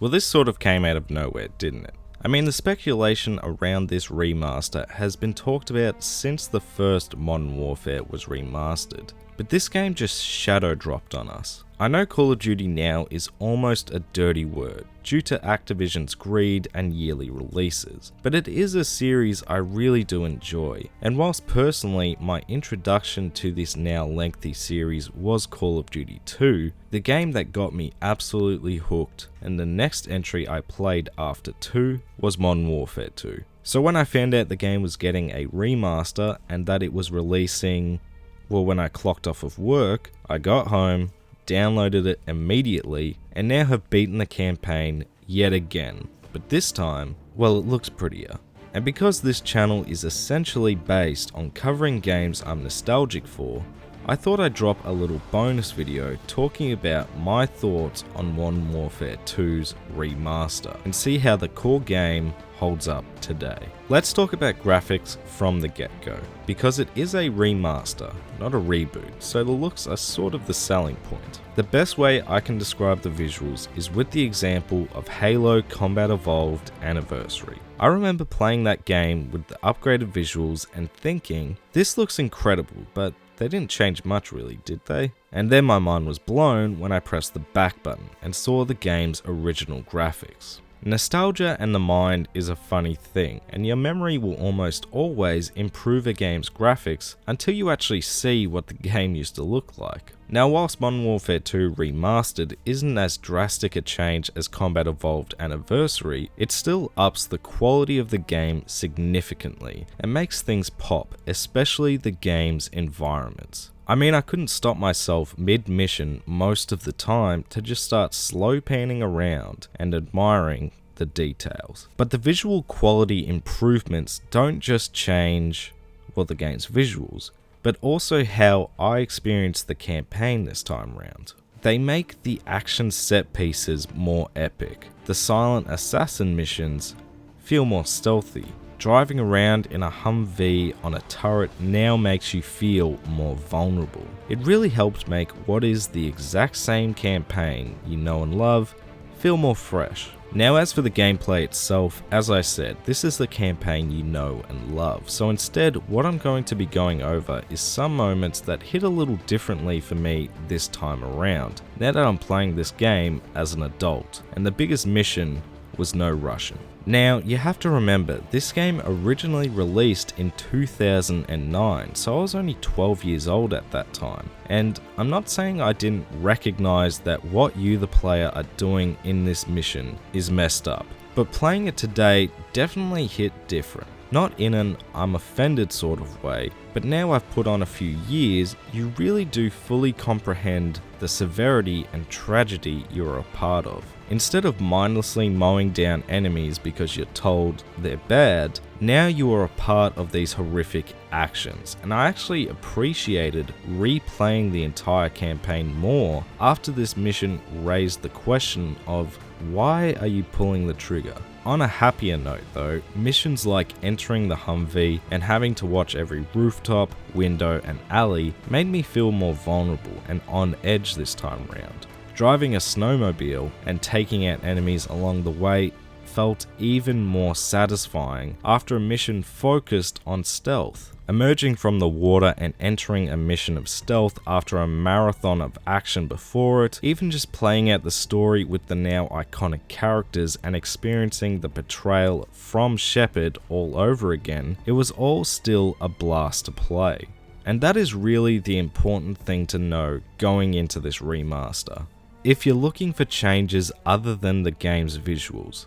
Well, this sort of came out of nowhere, didn't it? I mean, the speculation around this remaster has been talked about since the first Modern Warfare was remastered, but this game just shadow dropped on us. I know Call of Duty now is almost a dirty word due to Activision's greed and yearly releases, but it is a series I really do enjoy, and whilst personally my introduction to this now lengthy series was Call of Duty 2, the game that got me absolutely hooked and the next entry I played after 2 was Modern Warfare 2. So when I found out the game was getting a remaster and that it was releasing, well, when I clocked off of work, I got home, downloaded it immediately, and now have beaten the campaign yet again. But this time, well, it looks prettier. And because this channel is essentially based on covering games I'm nostalgic for, I thought I'd drop a little bonus video talking about my thoughts on Modern Warfare 2's remaster and see how the core game holds up today. Let's talk about graphics from the get-go, because it is a remaster, not a reboot, so the looks are sort of the selling point. The best way I can describe the visuals is with the example of Halo Combat Evolved Anniversary. I remember playing that game with the upgraded visuals and thinking, this looks incredible, but they didn't change much really, did they? And then my mind was blown when I pressed the back button and saw the game's original graphics. Nostalgia and the mind is a funny thing, and your memory will almost always improve a game's graphics until you actually see what the game used to look like. Now, whilst Modern Warfare 2 Remastered isn't as drastic a change as Combat Evolved Anniversary, it still ups the quality of the game significantly and makes things pop, especially the game's environments. I mean, I couldn't stop myself mid-mission most of the time to just start slow panning around and admiring the details. But the visual quality improvements don't just change, well, the game's visuals, but also how I experienced the campaign this time around. They make the action set pieces more epic. The silent assassin missions feel more stealthy. Driving around in a Humvee on a turret now makes you feel more vulnerable. It really helped make what is the exact same campaign you know and love feel more fresh. Now, as for the gameplay itself, as I said, this is the campaign you know and love, so instead what I'm going to be going over is some moments that hit a little differently for me this time around, now that I'm playing this game as an adult, and the biggest mission was no Russian. Now, you have to remember, this game originally released in 2009, so I was only 12 years old at that time. And I'm not saying I didn't recognize that what you, the player, are doing in this mission is messed up, but playing it today definitely hit different. Not in an I'm offended sort of way, but now I've put on a few years, you really do fully comprehend the severity and tragedy you're a part of. Instead of mindlessly mowing down enemies because you're told they're bad, now you are a part of these horrific actions, and I actually appreciated replaying the entire campaign more after this mission raised the question of why are you pulling the trigger? On a happier note though, missions like entering the Humvee and having to watch every rooftop, window and alley made me feel more vulnerable and on edge this time around. Driving a snowmobile and taking out enemies along the way felt even more satisfying after a mission focused on stealth. Emerging from the water and entering a mission of stealth after a marathon of action before it, even just playing out the story with the now iconic characters and experiencing the betrayal from Shepard all over again, it was all still a blast to play. And that is really the important thing to know going into this remaster. If you're looking for changes other than the game's visuals,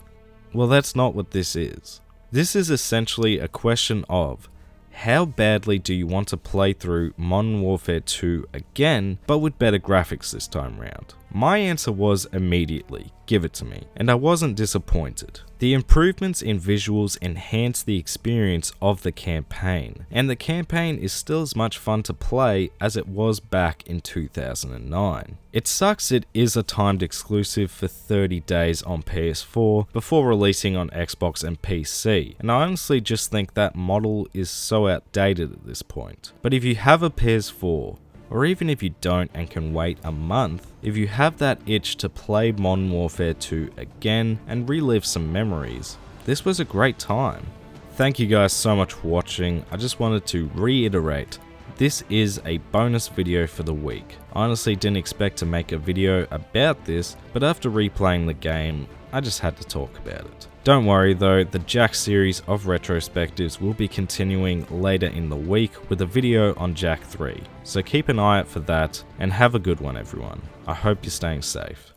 well, that's not what this is. This is essentially a question of how badly do you want to play through Modern Warfare 2 again, but with better graphics this time round? My answer was immediately, give it to me, and I wasn't disappointed. The improvements in visuals enhance the experience of the campaign, and the campaign is still as much fun to play as it was back in 2009. It sucks it is a timed exclusive for 30 days on PS4 before releasing on Xbox and PC, and I honestly just think that model is so outdated at this point. But if you have a PS4, or even if you don't and can wait a month, if you have that itch to play Modern Warfare 2 again and relive some memories, this was a great time. Thank you guys so much for watching. I just wanted to reiterate, this is a bonus video for the week. I honestly didn't expect to make a video about this, but after replaying the game, I just had to talk about it. Don't worry though, the Jack series of retrospectives will be continuing later in the week with a video on Jack 3. So keep an eye out for that, and have a good one everyone. I hope you're staying safe.